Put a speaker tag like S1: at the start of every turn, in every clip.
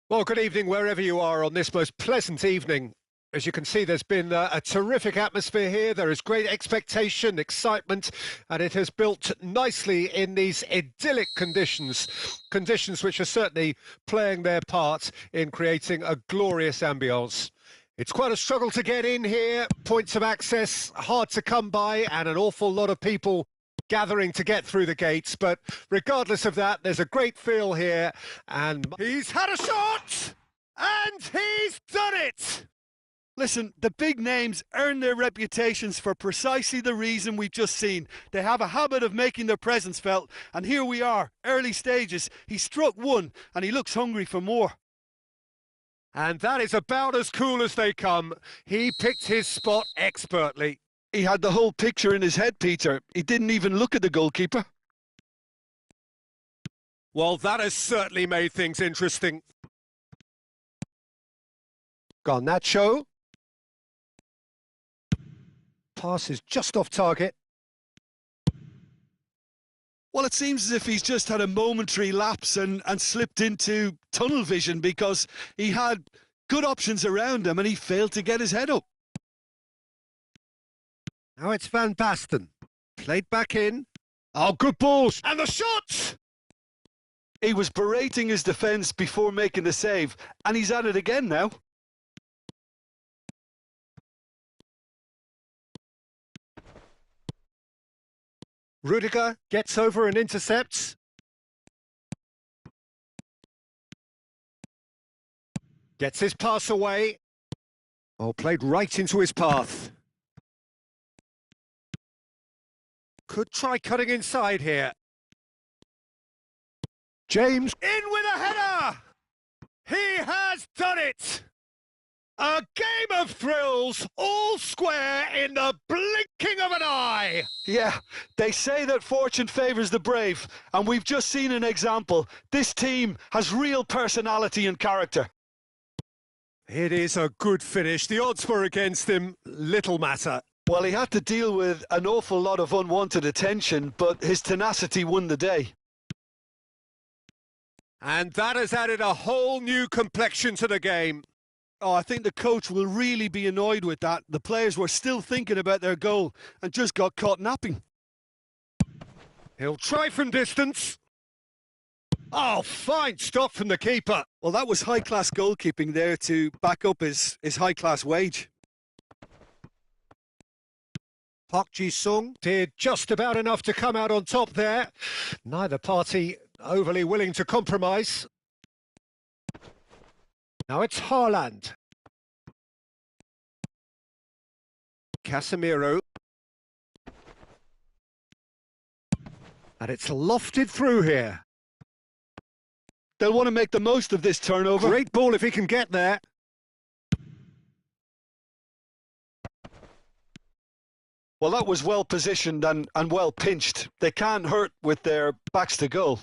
S1: Well, good evening wherever you are on this most pleasant evening. As you can see, there's been a terrific atmosphere here. There is great expectation, excitement, and it has built nicely in these idyllic conditions which are certainly playing their part in creating a glorious ambience. It's quite a struggle to get in here, points of access hard to come by, and an awful lot of people gathering to get through the gates, but regardless of that, there's a great feel here, and he's had a shot, and he's done it!
S2: Listen, the big names earn their reputations for precisely the reason we've just seen. They have a habit of making their presence felt, and here we are, early stages. He struck one, and he looks hungry for more.
S1: And that is about as cool as they come. He picked his spot expertly.
S2: He had the whole picture in his head, Peter. He didn't even look at the goalkeeper.
S1: Well, that has certainly made things interesting. Garnacho. Pass is just off target.
S2: Well, it seems as if he's just had a momentary lapse and slipped into tunnel vision because he had good options around him and he failed to get his head up.
S1: Now it's Van Basten. Played back in. Oh, good balls. And the shot!
S2: He was berating his defence before making the save, and he's at it again now.
S1: Rudiger gets over and intercepts. Gets his pass away. Oh, played right into his path. Could try cutting inside here. James in with a header! He has done it! A game of thrills, all square in the blinking of an eye!
S2: Yeah, they say that fortune favours the brave, and we've just seen an example. This team has real personality and character.
S1: It is a good finish. The odds were against him, little matter.
S2: Well, he had to deal with an awful lot of unwanted attention, but his tenacity won the day.
S1: And that has added a whole new complexion to the game.
S2: Oh, I think the coach will really be annoyed with that. The players were still thinking about their goal and just got caught napping.
S1: He'll try from distance. Oh, fine stop from the keeper.
S2: Well, that was high-class goalkeeping there to back up his high-class wage.
S1: Park Ji-sung did just about enough to come out on top there. Neither party overly willing to compromise. Now it's Haaland. Casemiro. And it's lofted through here.
S2: They'll want to make the most of this turnover.
S1: Great ball if he can get there.
S2: Well, that was well positioned and well pinched. They can't hurt with their backs to goal.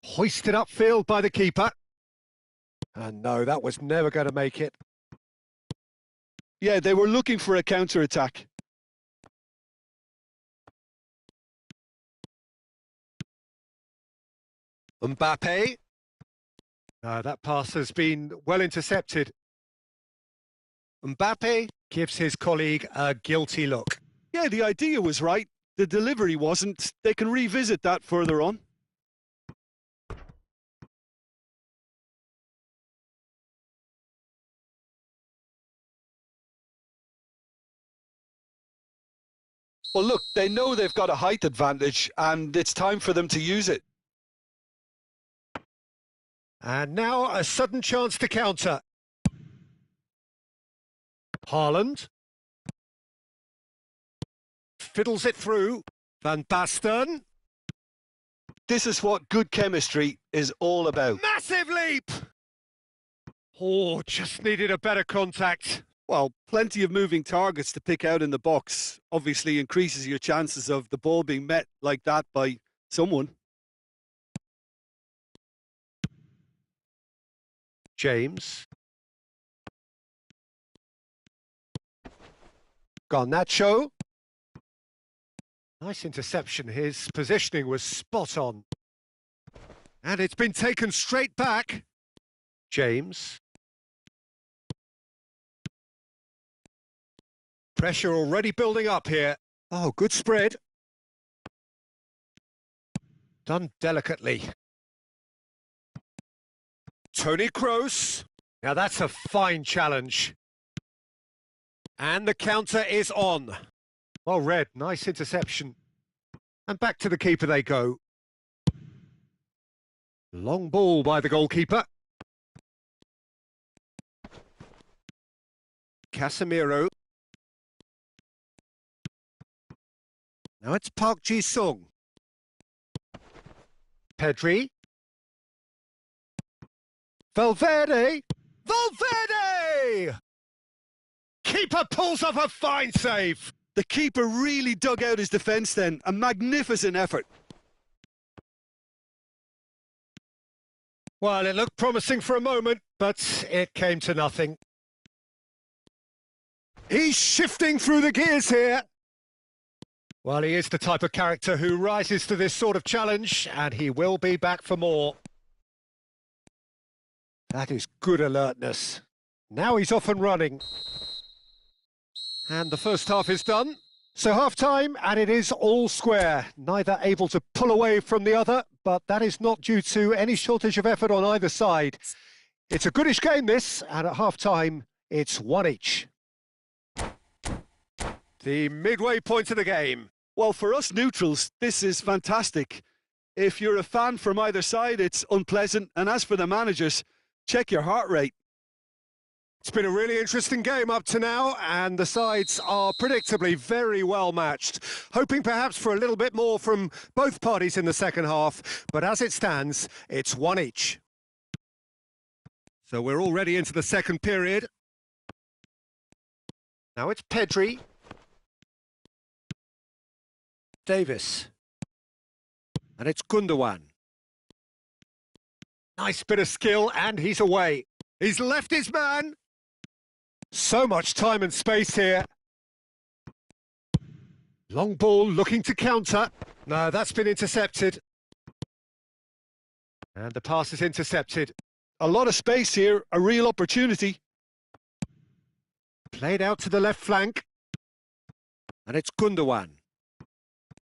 S1: Hoisted upfield by the keeper. And no, that was never going to make it.
S2: Yeah, they were looking for a counter-attack.
S1: Mbappe. That pass has been well intercepted. Mbappe gives his colleague a guilty look.
S2: Yeah, the idea was right. The delivery wasn't. They can revisit that further on. Well, look, they know they've got a height advantage, and it's time for them to use it.
S1: And now a sudden chance to counter. Haaland. Fiddles it through. Van Basten.
S2: This is what good chemistry is all about.
S1: Massive leap! Oh, just needed a better contact.
S2: Well, plenty of moving targets to pick out in the box obviously increases your chances of the ball being met like that by someone.
S1: James. Garnacho. Nice interception. His positioning was spot on. And it's been taken straight back. James. Pressure already building up here. Oh, good spread. Done delicately. Tony Kroos. Now that's a fine challenge. And the counter is on. Well read, nice interception. And back to the keeper they go. Long ball by the goalkeeper. Casemiro. Now it's Park Ji-sung. Pedri. Valverde! Valverde! Keeper pulls off a fine save.
S2: The keeper really dug out his defence then. A magnificent effort.
S1: Well, it looked promising for a moment, but it came to nothing. He's shifting through the gears here. Well, he is the type of character who rises to this sort of challenge, and he will be back for more. That is good alertness. Now he's off and running. And the first half is done. So half-time, and it is all square. Neither able to pull away from the other, but that is not due to any shortage of effort on either side. It's a goodish game, this, and at half-time, it's one each. The midway point of the game.
S2: Well, for us neutrals, this is fantastic. If you're a fan from either side, it's unpleasant. And as for the managers, check your heart rate.
S1: It's been a really interesting game up to now, and the sides are predictably very well matched. Hoping perhaps for a little bit more from both parties in the second half, but as it stands, it's one each. So we're already into the second period. Now it's Pedri. Davis. And it's Gundogan. Nice bit of skill, and he's away. He's left his man. So much time and space here. Long ball looking to counter. No, that's been intercepted. And the pass is intercepted.
S2: A lot of space here, a real opportunity.
S1: Played out to the left flank. And it's Gundogan.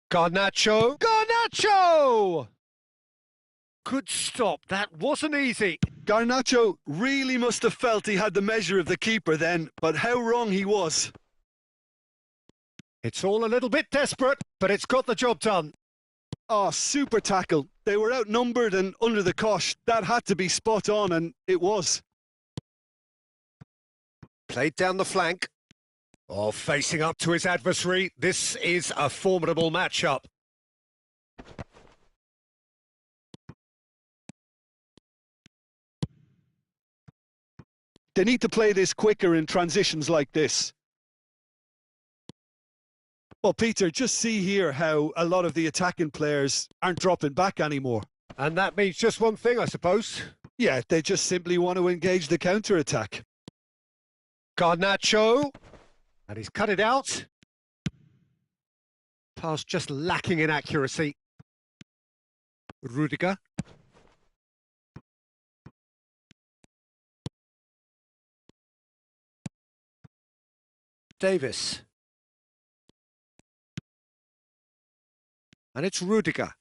S1: Garnacho. Garnacho! Good stop. That wasn't easy.
S2: Garnacho really must have felt he had the measure of the keeper then, but how wrong he was.
S1: It's all a little bit desperate, but it's got the job done.
S2: Oh, super tackle. They were outnumbered and under the cosh. That had to be spot on, and it was.
S1: Played down the flank. Oh, facing up to his adversary. This is a formidable matchup.
S2: They need to play this quicker in transitions like this. Well, Peter, just see here how a lot of the attacking players aren't dropping back anymore.
S1: And that means just one thing, I suppose.
S2: Yeah, they just simply want to engage the counter-attack.
S1: Garnacho. And he's cut it out. Pass just lacking in accuracy. Rudiger. Davis. And it's Rudiger.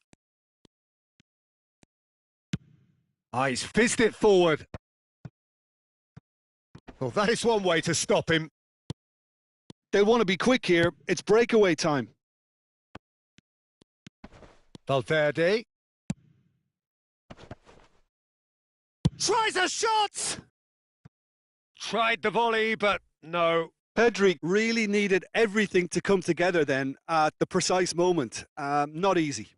S1: Ah, he's fizzed it forward. Well, that is one way to stop him.
S2: They'll want to be quick here. It's breakaway time.
S1: Valverde. Tries a shot! Tried the volley, but no.
S2: Pedri really needed everything to come together then at the precise moment. Not easy.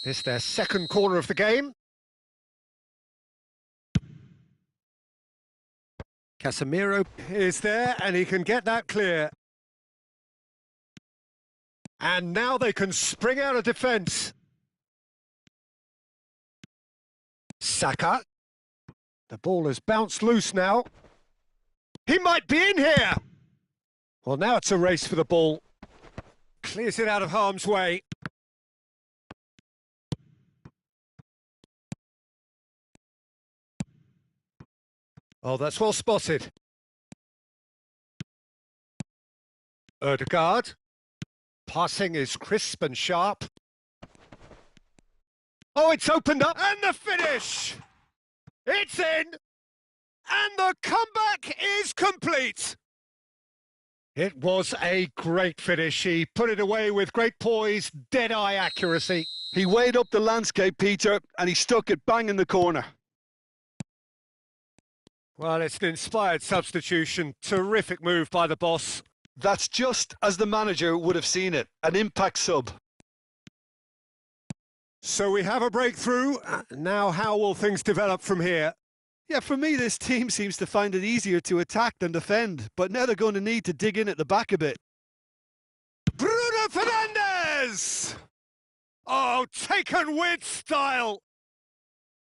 S1: This their second corner of the game. Casemiro is there and he can get that clear. And now they can spring out of defence. Saka. The ball has bounced loose now. He might be in here! Well, now it's a race for the ball. Clears it out of harm's way. Oh, that's well spotted. Ødegaard. Passing is crisp and sharp. Oh, it's opened up, and the finish! It's in, and the comeback is complete. It was a great finish. He put it away with great poise, dead-eye accuracy.
S2: He weighed up the landscape, Peter, and he stuck it bang in the corner.
S1: Well, it's an inspired substitution. Terrific move by the boss.
S2: That's just as the manager would have seen it, an impact sub.
S1: So we have a breakthrough. Now how will things develop from here?
S2: Yeah, for me, this team seems to find it easier to attack than defend, but now they're going to need to dig in at the back a bit.
S1: Bruno Fernandes! Oh, taken with style!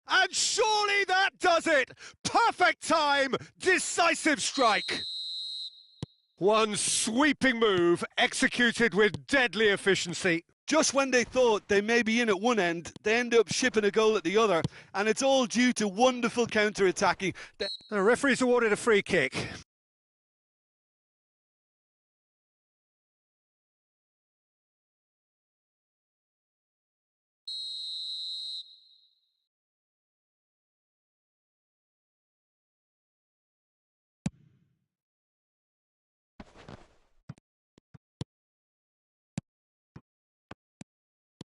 S1: And surely that does it! Perfect time, decisive strike! One sweeping move, executed with deadly efficiency.
S2: Just when they thought they may be in at one end, they end up shipping a goal at the other, and it's all due to wonderful counter-attacking.
S1: The referee's awarded a free kick.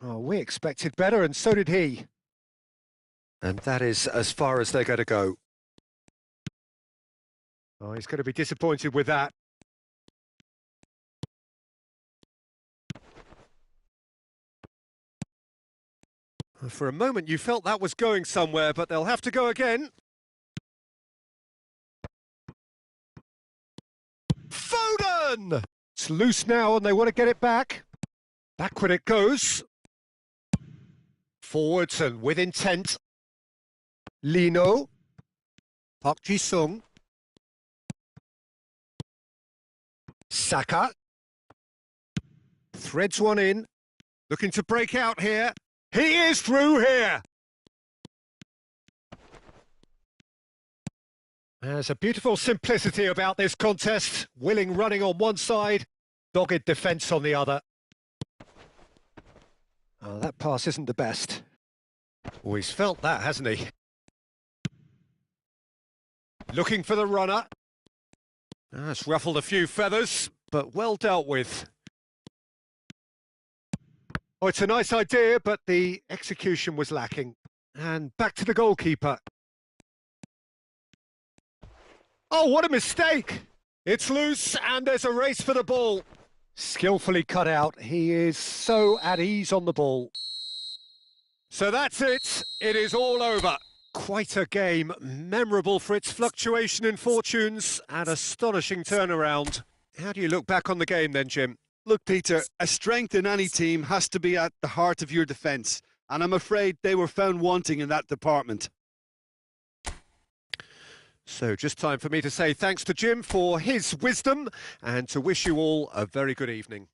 S1: Oh, we expected better, and so did he. And that is as far as they're going to go. Oh, he's going to be disappointed with that. For a moment, you felt that was going somewhere, but they'll have to go again. Foden! It's loose now, and they want to get it back. Backward it goes. Forwards and with intent. Lino. Park Ji-sung. Saka. Threads one in. Looking to break out here. He is through here. There's a beautiful simplicity about this contest. Willing running on one side, dogged defence on the other. Oh, that pass isn't the best. Oh, he's felt that, hasn't he? Looking for the runner. It's ruffled a few feathers, but well dealt with. Oh, it's a nice idea, but the execution was lacking. And back to the goalkeeper. Oh, what a mistake! It's loose, and there's a race for the ball. Skillfully cut out. He is so at ease on the ball. So that's it. It is all over. Quite a game. Memorable for its fluctuation in fortunes and astonishing turnaround. How do you look back on the game then, Jim?
S2: Look, Peter, a strength in any team has to be at the heart of your defence, and I'm afraid they were found wanting in that department.
S1: So just time for me to say thanks to Jim for his wisdom and to wish you all a very good evening.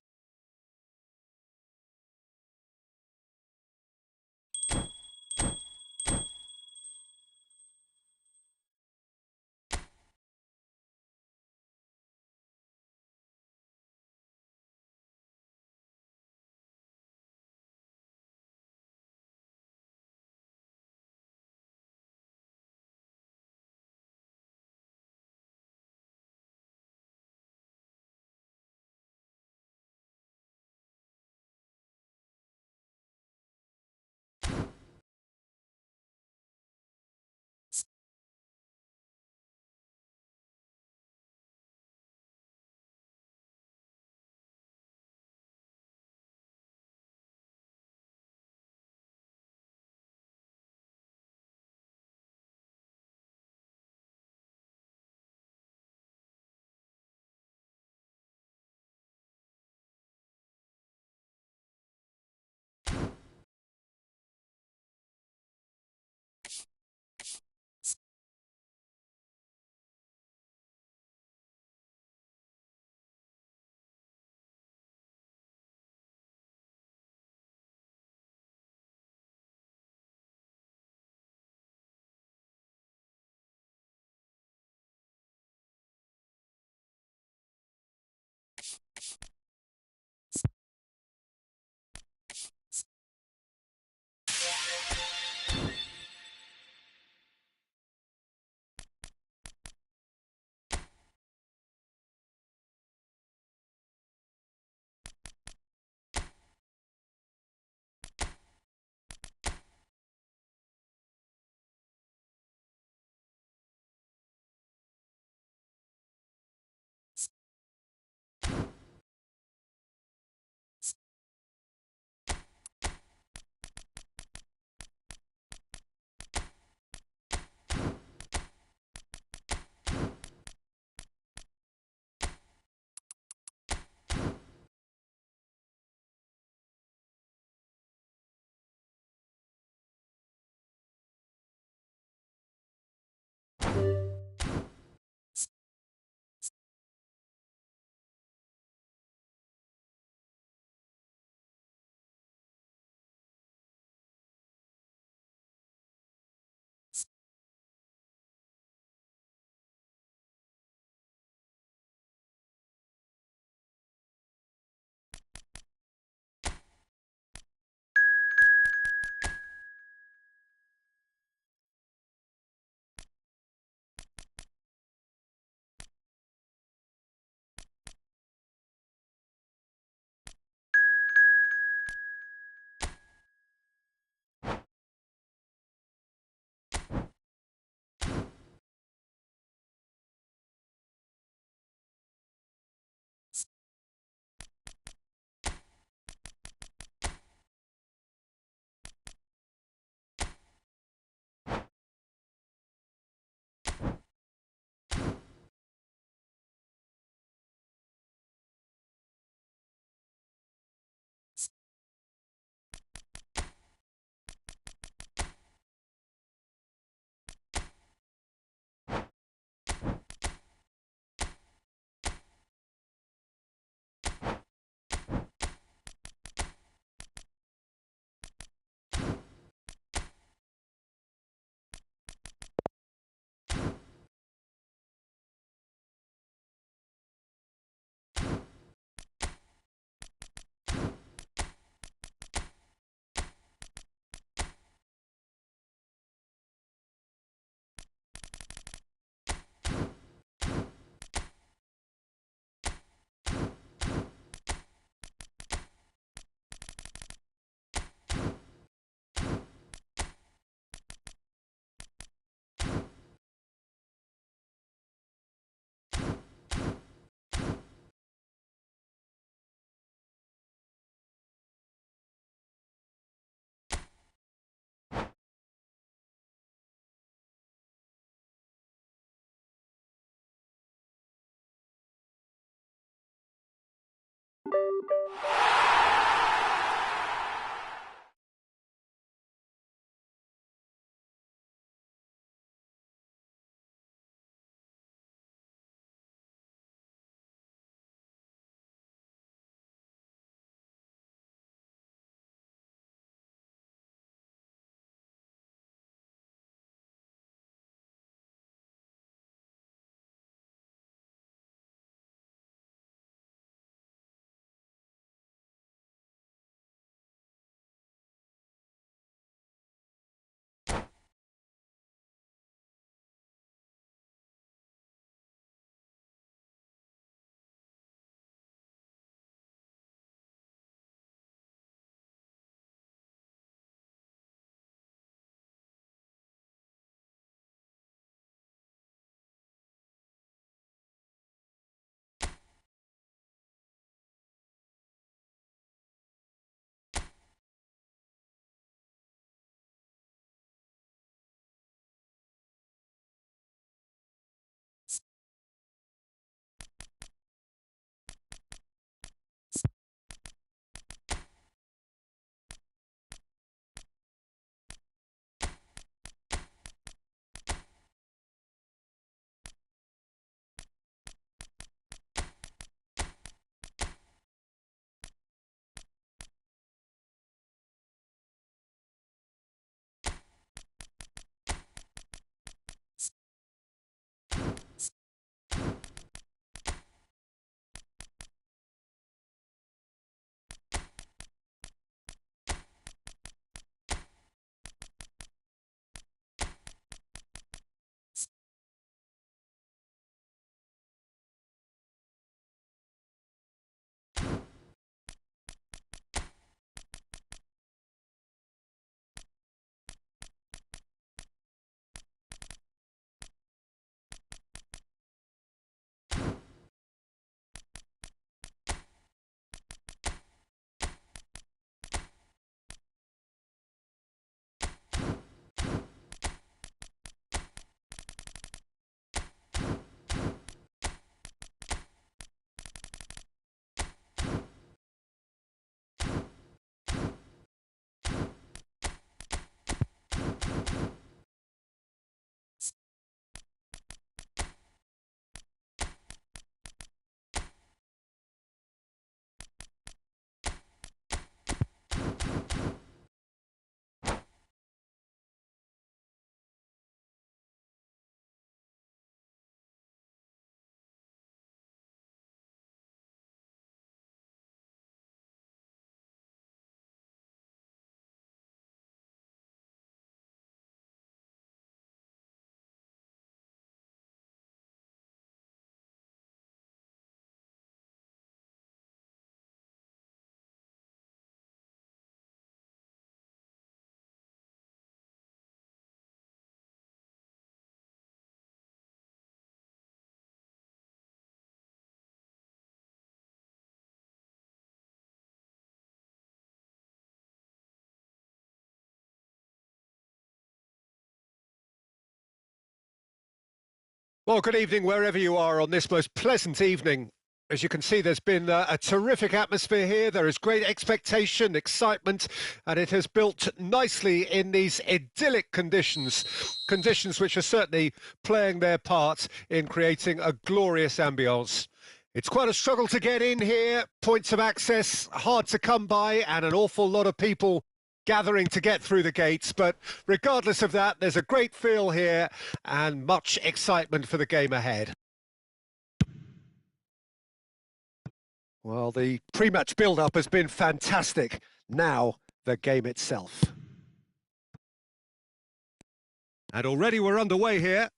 S1: Well, good evening wherever you are on this most pleasant evening. As you can see, there's been a terrific atmosphere here. There is great expectation, excitement, and it has built nicely in these idyllic conditions which are certainly playing their part in creating a glorious ambience. It's quite a struggle to get in here, points of access hard to come by, and an awful lot of people gathering to get through the gates, but regardless of that, there's a great feel here and much excitement for the game ahead. Well, the pre-match build-up has been fantastic. Now, the game itself. And already we're underway here.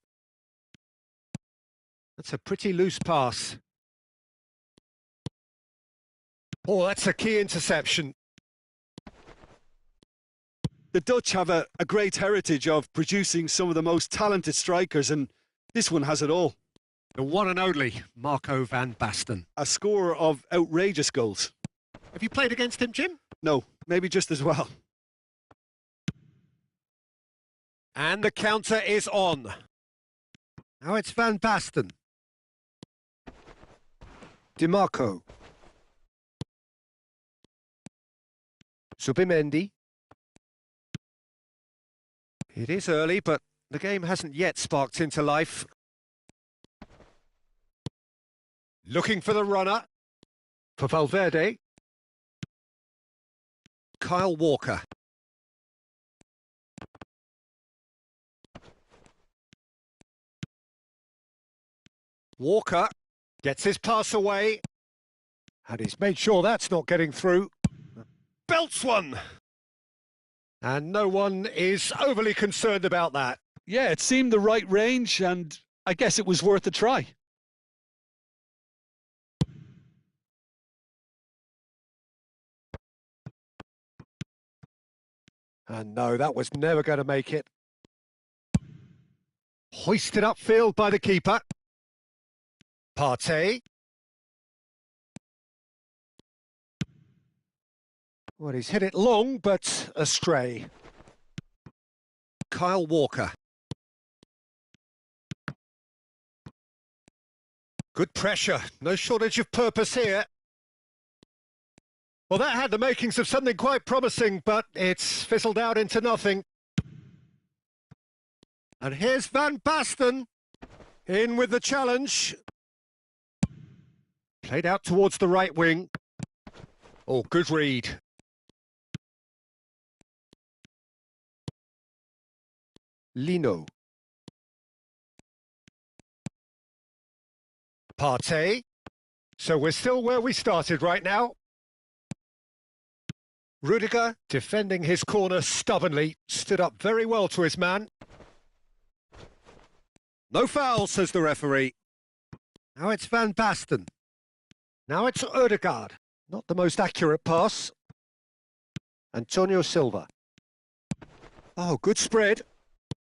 S1: That's a pretty loose pass. Oh, that's a key interception.
S2: The Dutch have a great heritage of producing some of the most talented strikers, and this one has it all.
S1: The one and only Marco van Basten.
S2: A scorer of outrageous goals.
S1: Have you played against him, Jim?
S2: No, maybe just as well.
S1: And the counter is on. Now it's Van Basten. DiMarco. Subimendi. It is early, but the game hasn't yet sparked into life. Looking for the runner. For Valverde. Kyle Walker. Walker gets his pass away. And he's made sure that's not getting through. Belts one! And no one is overly concerned about that.
S2: Yeah, it seemed the right range, and I guess it was worth a try.
S1: And no, that was never going to make it. Hoisted upfield by the keeper. Partey. Well, he's hit it long, but astray. Kyle Walker. Good pressure. No shortage of purpose here. Well, that had the makings of something quite promising, but it's fizzled out into nothing. And here's Van Basten in with the challenge. Played out towards the right wing. Oh, good read. Lino. Partey. So we're still where we started right now. Rudiger, defending his corner stubbornly, stood up very well to his man. No foul, says the referee. Now it's Van Basten. Now it's Ødegaard. Not the most accurate pass. Antonio Silva. Oh, good spread.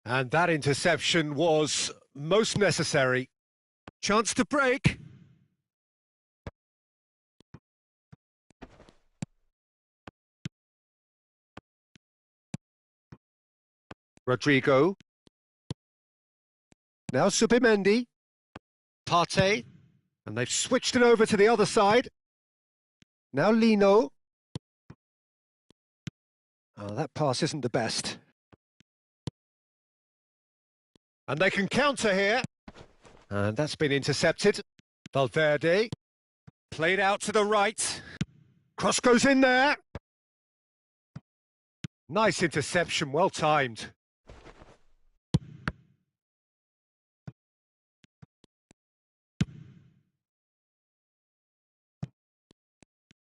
S1: And that interception was most necessary. Chance to break. Rodrigo. Now Subimendi. Partey. And they've switched it over to the other side. Now Lino. Oh, that pass isn't the best. And they can counter here. And that's been intercepted. Valverde. Played out to the right. Cross goes in there. Nice interception, well timed.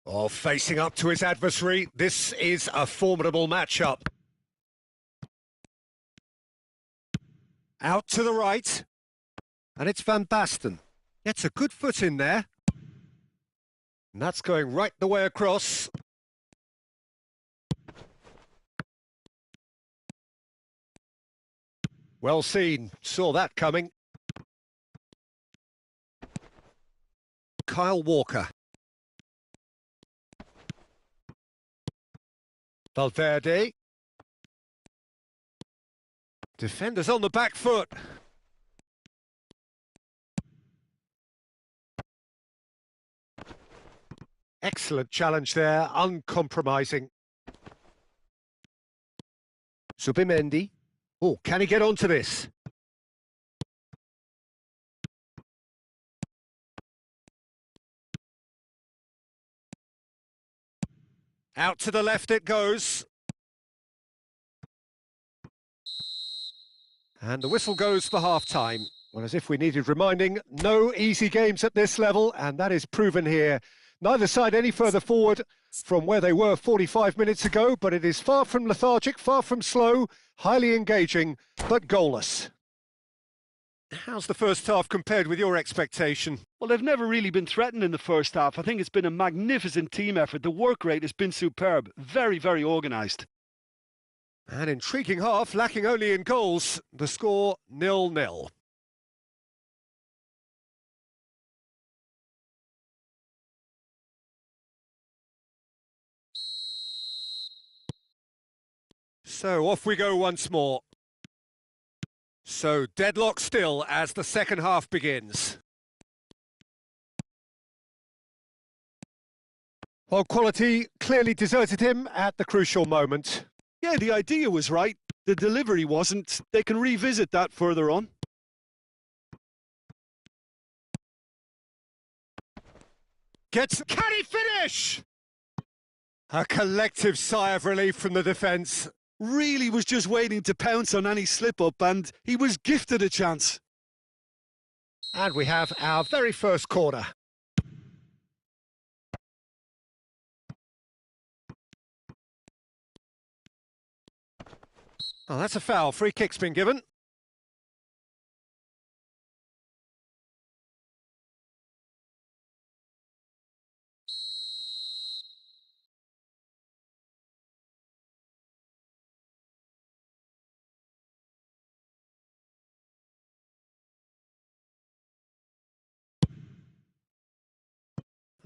S1: Oh, facing up to his adversary. This is a formidable matchup. Out to the right. And it's Van Basten. Gets a good foot in there. And that's going right the way across. Well seen. Saw that coming. Kyle Walker. Valverde. Defenders on the back foot. Excellent challenge there, uncompromising. Subimendi. Oh, can he get onto this? Out to the left it goes. And the whistle goes for half-time. Well, as if we needed reminding, no easy games at this level, and that is proven here. Neither side any further forward from where they were 45 minutes ago, but it is far from lethargic, far from slow, highly engaging, but goalless. How's the first half compared with your expectation?
S2: Well, they've never really been threatened in the first half. I think it's been a magnificent team effort. The work rate has been superb. Very, very organised.
S1: An intriguing half, lacking only in goals. The score 0-0. So off we go once more. So deadlock still as the second half begins. Well, quality clearly deserted him at the crucial moment.
S2: Yeah, the idea was right. The delivery wasn't. They can revisit that further on.
S1: Can he finish? A collective sigh of relief from the defence.
S2: Really was just waiting to pounce on any slip-up, and he was gifted a chance.
S1: And we have our very first corner. Oh, that's a foul. Free kick's been given.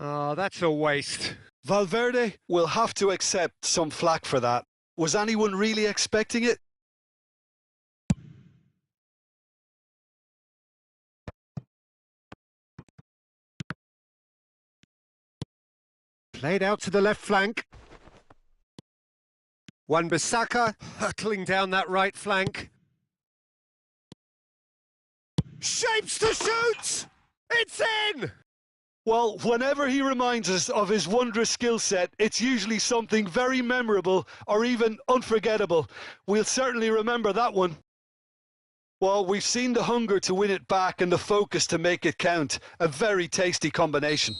S1: Oh, that's a waste.
S2: Valverde will have to accept some flack for that. Was anyone really expecting it?
S1: Played out to the left flank. Wan-Bissaka hurtling down that right flank. Shapes to shoot! It's in!
S2: Well, whenever he reminds us of his wondrous skill set, it's usually something very memorable or even unforgettable. We'll certainly remember that one. Well, we've seen the hunger to win it back and the focus to make it count. A very tasty combination.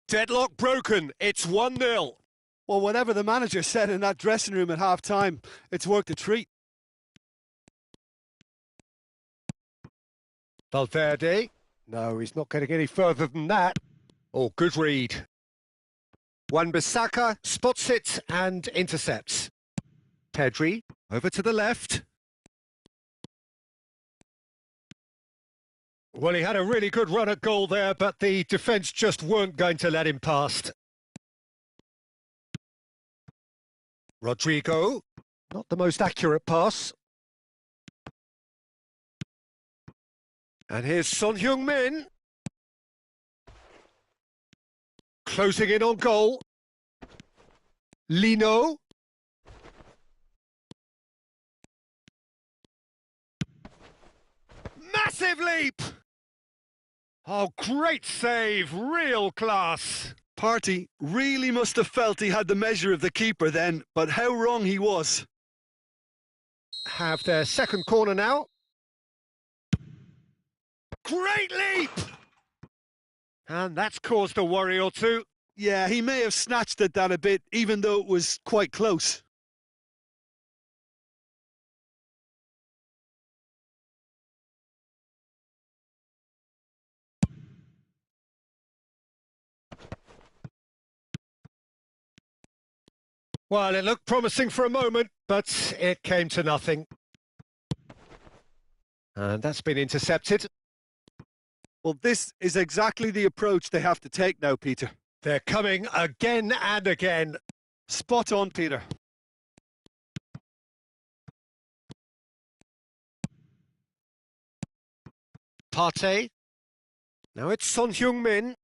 S1: Deadlock broken. It's 1-0.
S2: Well, whatever the manager said in that dressing room at half-time, it's worked a treat.
S1: Valverde. No, he's not getting any further than that. Oh, good read. Wan-Bissaka spots it and intercepts. Pedri over to the left. Well, he had a really good run at goal there, but the defence just weren't going to let him past. Rodrigo, not the most accurate pass. And here's Son Heung-min. Closing in on goal. Lino. Massive leap! Oh, great save, real class.
S2: Partey really must have felt he had the measure of the keeper then, but how wrong he was.
S1: Have their second corner now. Great leap! And that's caused a worry or two.
S2: Yeah, he may have snatched at that a bit, even though it was quite close.
S1: Well, it looked promising for a moment, but it came to nothing. And that's been intercepted.
S2: Well, this is exactly the approach they have to take now, Peter.
S1: They're coming again and again.
S2: Spot on, Peter.
S1: Partey. Now it's Son Heung-min.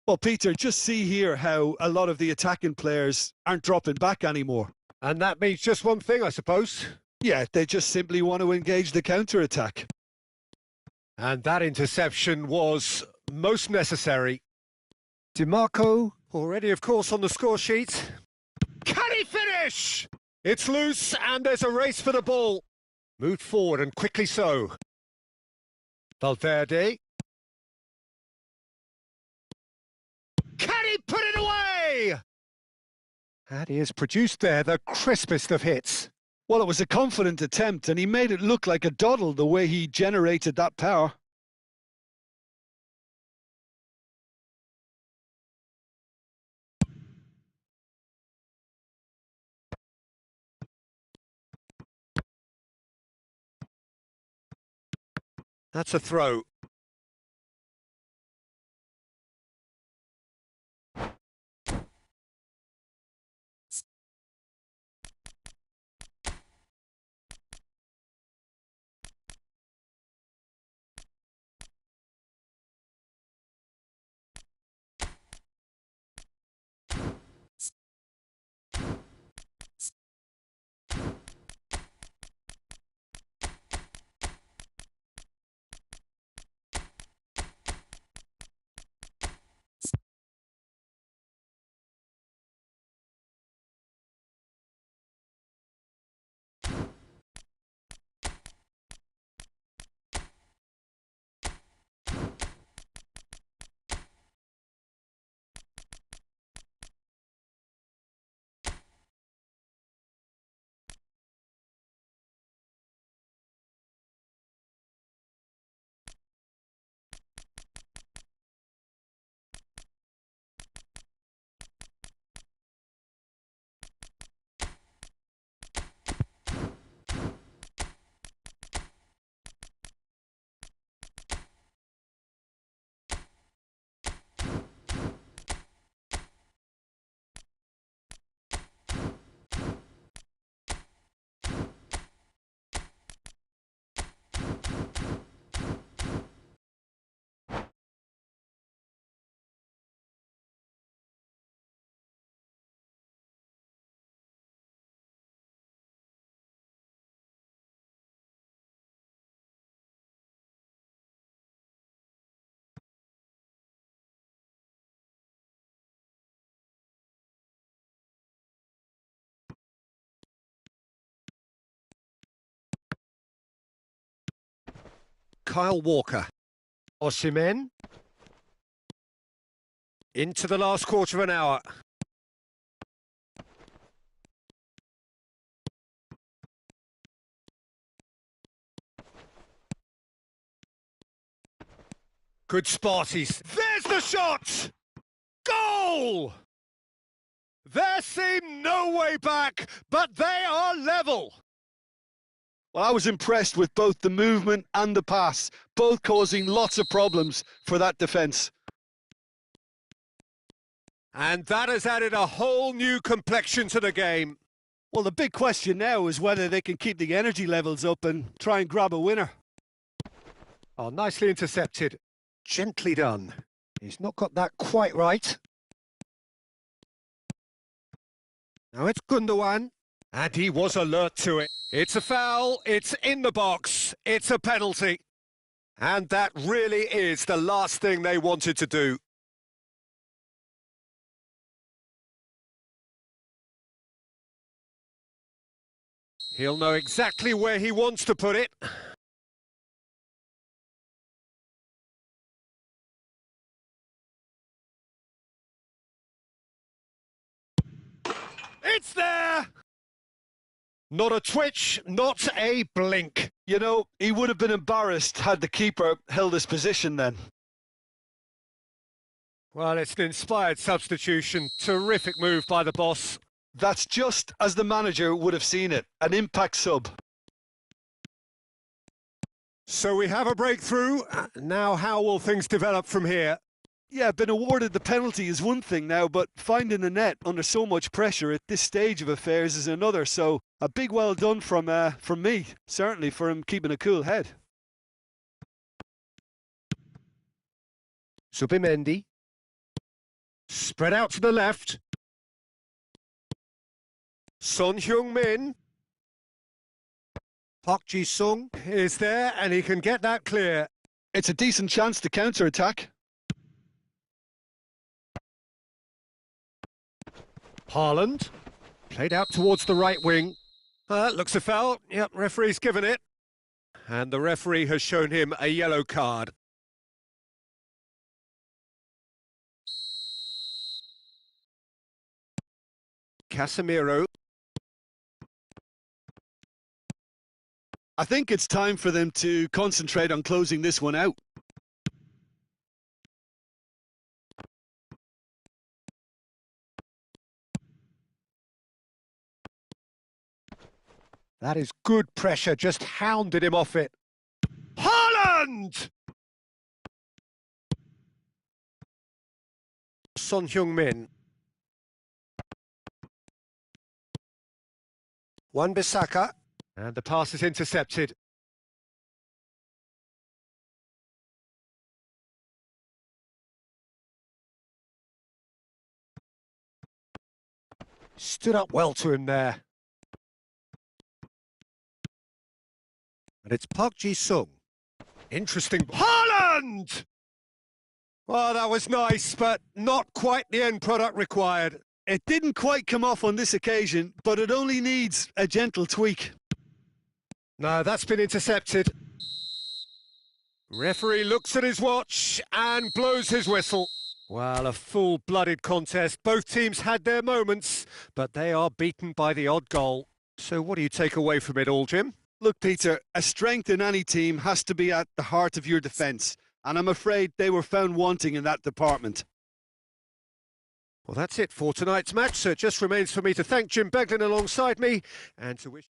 S2: Well, Peter, just see here how a lot of the attacking players aren't dropping back anymore.
S1: And that means just one thing, I suppose.
S2: Yeah, they just simply want to engage the counter-attack.
S1: And that interception was most necessary. DiMarco, already, of course, on the score sheet. Can he finish? It's loose, and there's a race for the ball. Moved forward, and quickly so. Valverde. Can he put it away? And he has produced there the crispest of hits.
S2: Well, it was a confident attempt, and he made it look like a doddle the way he generated that power.
S1: That's a throw. Kyle Walker. Osimhen. Into the last quarter of an hour. Good spot. There's the shot! Goal! There seemed no way back, but they are level.
S2: Well, I was impressed with both the movement and the pass, both causing lots of problems for that defence.
S1: And that has added a whole new complexion to the game.
S2: Well, the big question now is whether they can keep the energy levels up and try and grab a winner.
S1: Oh, nicely intercepted. Gently done. He's not got that quite right. Now it's Gundogan. And he was alert to it. It's a foul, it's in the box, it's a penalty. And that really is the last thing they wanted to do. He'll know exactly where he wants to put it. It's there! Not a twitch, not a blink.
S2: You know, he would have been embarrassed had the keeper held his position then.
S1: Well, it's an inspired substitution. Terrific move by the boss.
S2: That's just as the manager would have seen it, an impact sub.
S1: So we have a breakthrough. Now how will things develop from here?
S2: Yeah, been awarded the penalty is one thing now, but finding the net under so much pressure at this stage of affairs is another. So a big well done from me, certainly, for him keeping a cool head.
S1: Subimendi. Spread out to the left. Son Heung-min. Park Ji-sung is there and he can get that clear.
S2: It's a decent chance to counter-attack.
S1: Haaland. Played out towards the right wing. Looks a foul. Yep, referee's given it. And the referee has shown him a yellow card. Casemiro.
S2: I think it's time for them to concentrate on closing this one out.
S1: That is good pressure, just hounded him off it. Haaland! Son Heung-min. Wan-Bissaka. And the pass is intercepted. Stood up well to him there. And it's Park Ji-sung. Interesting. Haaland! Well, that was nice, but not quite the end product required.
S2: It didn't quite come off on this occasion, but it only needs a gentle tweak.
S1: No, that's been intercepted. Referee looks at his watch and blows his whistle. Well, a full-blooded contest. Both teams had their moments, but they are beaten by the odd goal. So what do you take away from it all, Jim?
S2: Look, Peter, a strength in any team has to be at the heart of your defence, and I'm afraid they were found wanting in that department.
S1: Well, that's it for tonight's match, so it just remains for me to thank Jim Beglin alongside me and to wish...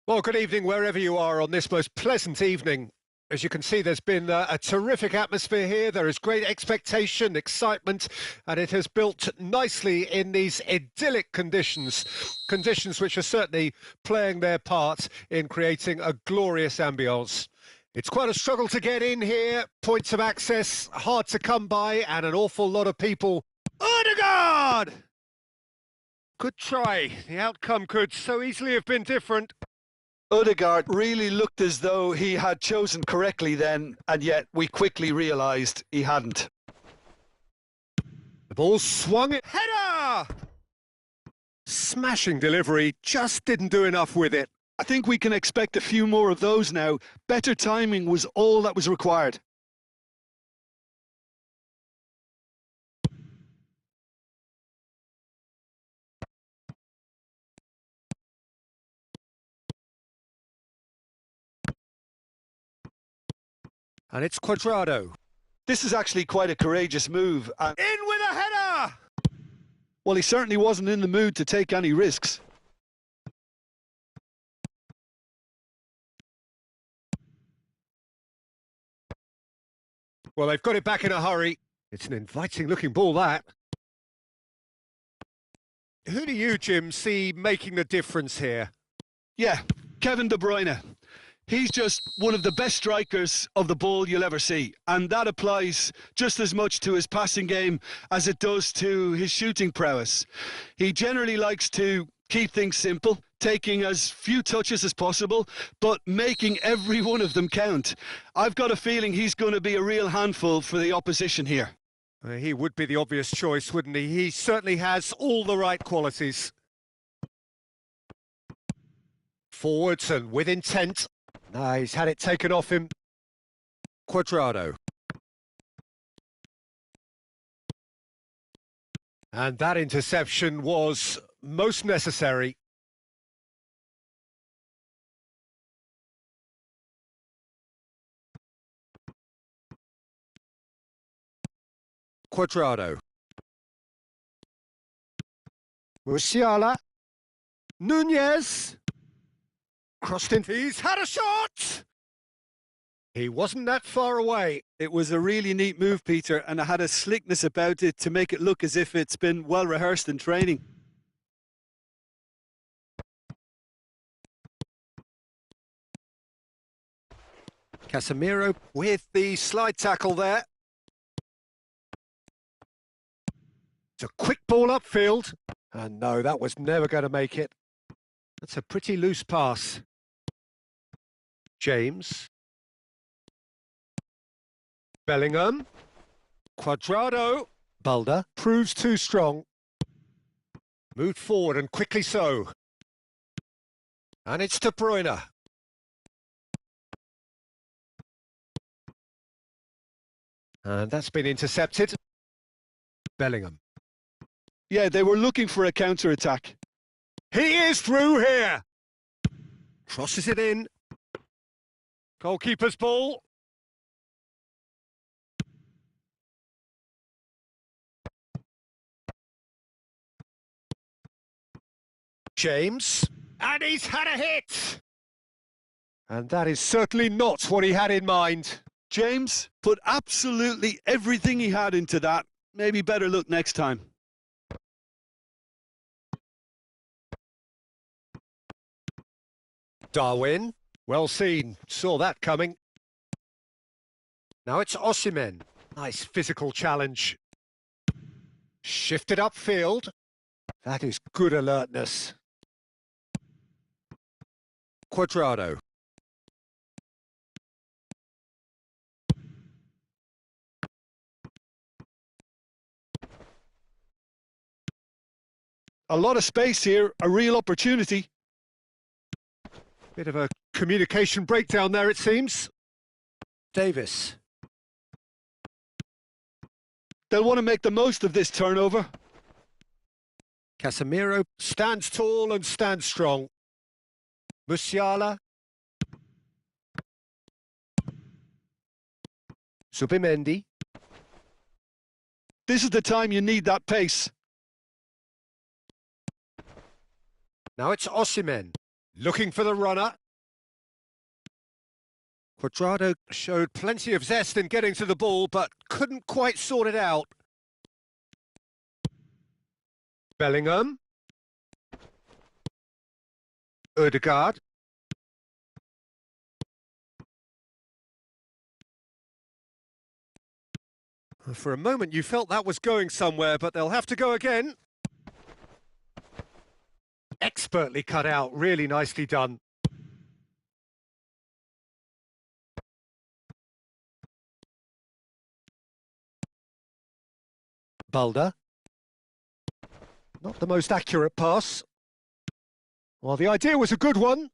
S1: Well, good evening wherever you are on this most pleasant evening. As you can see, there's been a terrific atmosphere here. There is great expectation, excitement, and it has built nicely in these idyllic conditions which are certainly playing their part in creating a glorious ambience. It's quite a struggle to get in here, points of access hard to come by, and an awful lot of people. Odegaard! Good try. The outcome could so easily have been different.
S2: Odegaard really looked as though he had chosen correctly then, and yet we quickly realised he hadn't.
S1: The ball swung it. Header! Smashing delivery, just didn't do enough with it.
S2: I think we can expect a few more of those now. Better timing was all that was required.
S1: And it's Cuadrado.
S2: This is actually quite a courageous move.
S1: In with a header!
S2: Well, he certainly wasn't in the mood to take any risks.
S1: Well, they've got it back in a hurry. It's an inviting-looking ball, that. Who do you, Jim, see making the difference here?
S2: Yeah, Kevin De Bruyne. He's just one of the best strikers of the ball you'll ever see. And that applies just as much to his passing game as it does to his shooting prowess. He generally likes to keep things simple, taking as few touches as possible, but making every one of them count. I've got a feeling he's going to be a real handful for the opposition here.
S1: He would be the obvious choice, wouldn't he? He certainly has all the right qualities. Forwards and with intent. He's had it taken off him. Cuadrado. And that interception was most necessary. Cuadrado. Musiala. Nunez. Crossed in. He's had a shot! He wasn't that far away.
S2: It was a really neat move, Peter, and it had a slickness about it to make it look as if it's been well rehearsed in training.
S1: Casemiro with the slide tackle there. It's a quick ball upfield. And no, that was never going to make it. That's a pretty loose pass. James. Bellingham. Cuadrado. Balda proves too strong. Moved forward and quickly so. And it's De Bruyne. And that's been intercepted. Bellingham.
S2: Yeah, they were looking for a counter-attack.
S1: He is through here. Crosses it in. Goalkeeper's ball. James. And he's had a hit. And that is certainly not what he had in mind.
S2: James put absolutely everything he had into that. Maybe better luck next time.
S1: Darwin. Well seen. Saw that coming. Now it's Osimhen. Nice physical challenge. Shifted upfield. That is good alertness. Cuadrado.
S2: A lot of space here, a real opportunity.
S1: Bit of a communication breakdown there, it seems. Davis.
S2: They'll want to make the most of this turnover.
S1: Casemiro stands tall and stands strong. Musiala. Zubimendi.
S2: This is the time you need that pace.
S1: Now it's Osimhen. Looking for the runner. Cuadrado showed plenty of zest in getting to the ball, but couldn't quite sort it out. Bellingham. Ødegaard. For a moment you felt that was going somewhere, but they'll have to go again. Expertly cut out, really nicely done. Balda. Not the most accurate pass. Well, the idea was a good one.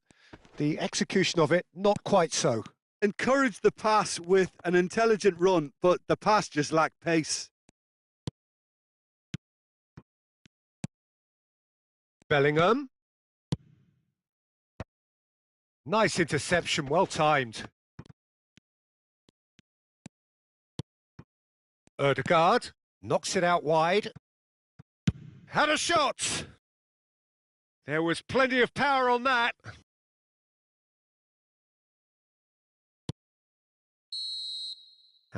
S1: The execution of it, not quite so.
S2: Encouraged the pass with an intelligent run, but the pass just lacked pace.
S1: Bellingham. Nice interception, well timed. Ødegaard knocks it out wide. Had a shot! There was plenty of power on that.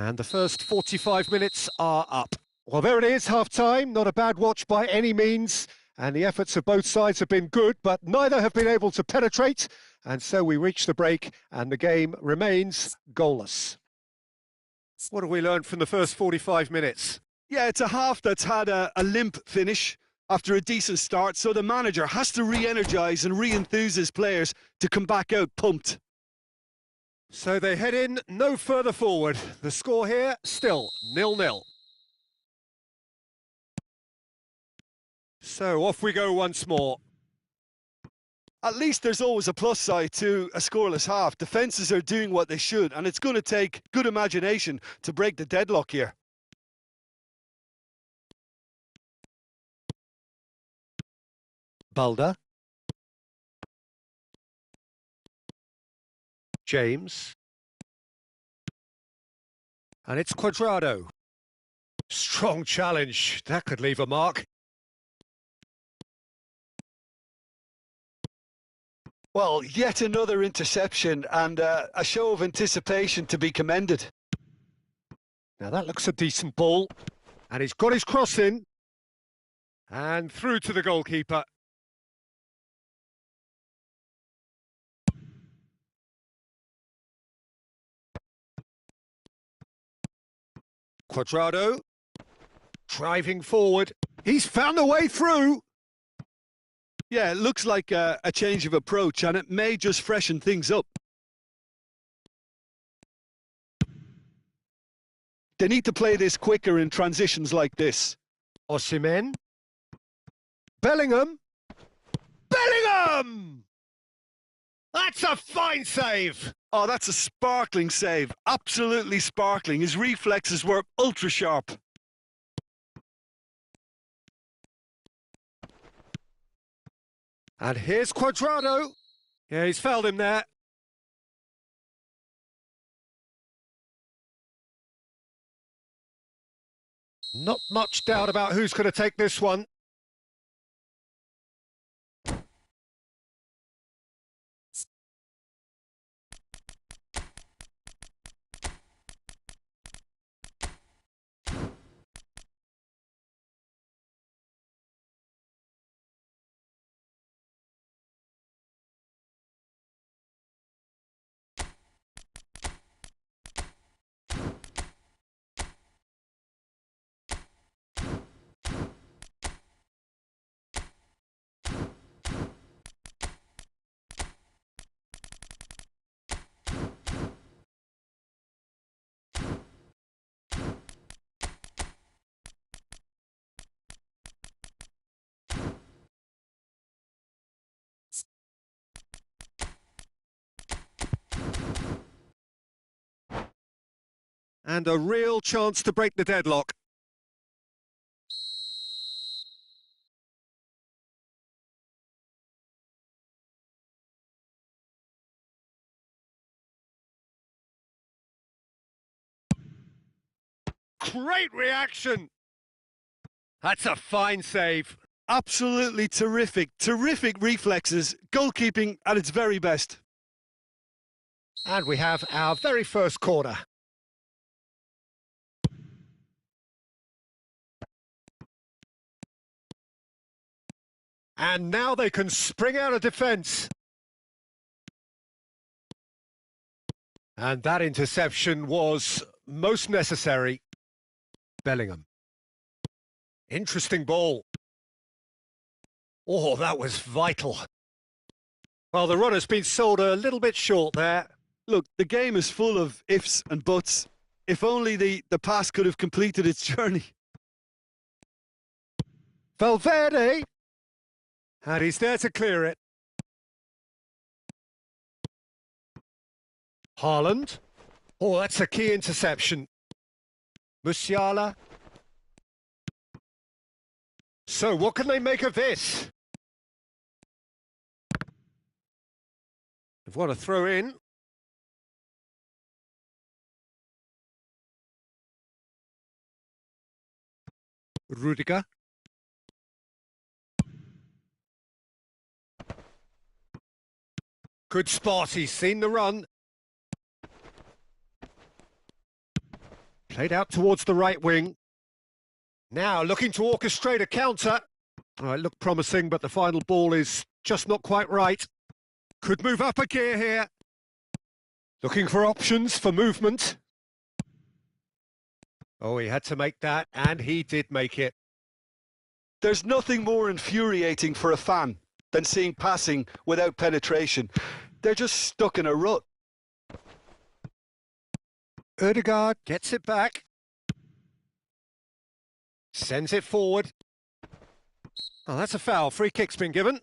S1: And the first 45 minutes are up. Well, there it is, half-time. Not a bad watch by any means. And the efforts of both sides have been good, but neither have been able to penetrate. And so we reach the break, and the game remains goalless. What have we learned from the first 45 minutes?
S2: Yeah, it's a half that's had a limp finish after a decent start, so the manager has to re-energise and re-enthuse his players to come back out pumped.
S1: So they head in no further forward. The score here, still 0-0. So off we go once more.
S2: At least there's always a plus side to a scoreless half. Defences are doing what they should, and it's going to take good imagination to break the deadlock here.
S1: Balda. James. And it's Cuadrado. Strong challenge. That could leave a mark.
S2: Well, yet another interception and a show of anticipation to be commended.
S1: Now that looks a decent ball. And he's got his cross in. And through to the goalkeeper. Cuadrado. Driving forward. He's found a way through.
S2: Yeah, it looks like a change of approach, and it may just freshen things up. They need to play this quicker in transitions like this.
S1: Osimhen. Bellingham. Bellingham! That's a fine save.
S2: Oh, that's a sparkling save. Absolutely sparkling. His reflexes were ultra sharp.
S1: And here's Cuadrado. Yeah, he's fouled him there. Not much doubt about who's going to take this one. And a real chance to break the deadlock. Great reaction. That's a fine save.
S2: Absolutely terrific. Terrific reflexes. Goalkeeping at its very best.
S1: And we have our very first corner. And now they can spring out of defence. And that interception was most necessary. Bellingham. Interesting ball. Oh, that was vital. Well, the runner's been sold a little bit short there.
S2: Look, the game is full of ifs and buts. If only the pass could have completed its journey.
S1: Valverde. And he's there to clear it. Haaland. Oh, that's a key interception. Musiala. So, what can they make of this? They've got a throw in. Rudiger. Good spot, he's seen the run. Played out towards the right wing. Now looking to orchestrate a counter. Oh, it looked promising, but the final ball is just not quite right. Could move up a gear here. Looking for options for movement. Oh, he had to make that, and he did make it.
S2: There's nothing more infuriating for a fan than seeing passing without penetration. They're just stuck in a rut.
S1: Ødegaard gets it back. Sends it forward. Oh, that's a foul. Free kick's been given.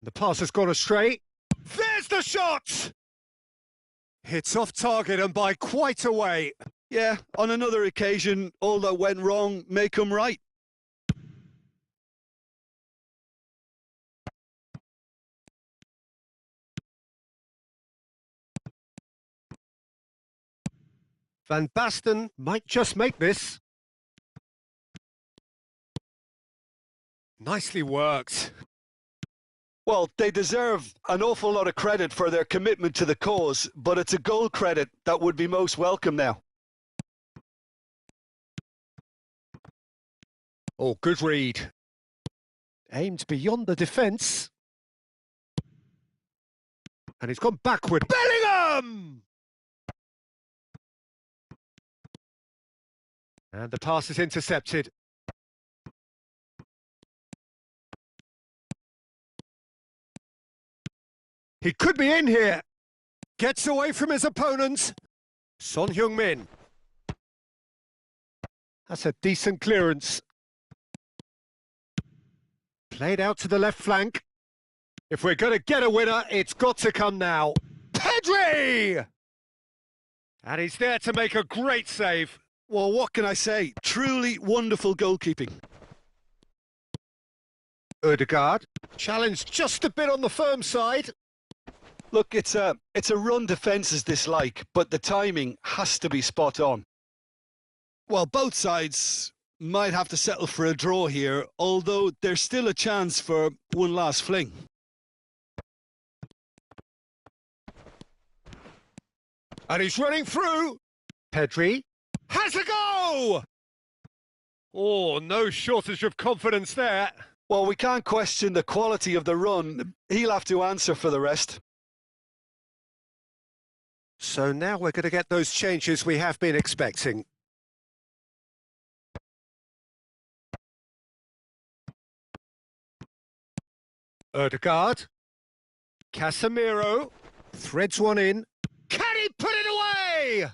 S1: The pass has gone astray. There's the shot! It's off target and by quite a way.
S2: Yeah, on another occasion, all that went wrong may come right.
S1: Van Basten might just make this. Nicely worked.
S2: Well, they deserve an awful lot of credit for their commitment to the cause, but it's a goal credit that would be most welcome now.
S1: Oh, good read. Aimed beyond the defence. And he's gone backward. Bellingham! And the pass is intercepted. He could be in here. Gets away from his opponent. Son Heung-min. That's a decent clearance. Played out to the left flank. If we're going to get a winner, it's got to come now. Pedri! And he's there to make a great save.
S2: Well, what can I say? Truly wonderful goalkeeping.
S1: Ødegaard. Challenged just a bit on the firm side.
S2: Look, it's a run defence's dislike, but the timing has to be spot on. Well, both sides might have to settle for a draw here, although there's still a chance for one last fling.
S1: And he's running through. Pedri has a go! Oh, no shortage of confidence there.
S2: Well, we can't question the quality of the run. He'll have to answer for the rest.
S1: So now we're going to get those changes we have been expecting. Ødegaard. Casemiro threads one in. Can he put it away?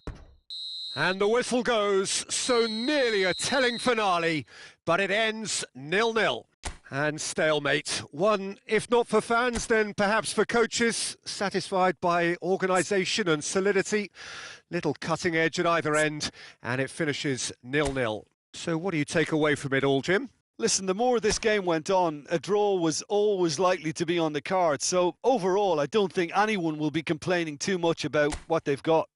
S1: And the whistle goes. So nearly a telling finale, but it ends 0-0. And stalemate. One, if not for fans, then perhaps for coaches, satisfied by organisation and solidity. Little cutting edge at either end, and it finishes 0-0. So what do you take away from it all, Jim?
S2: Listen, the more this game went on, a draw was always likely to be on the card. So overall, I don't think anyone will be complaining too much about what they've got.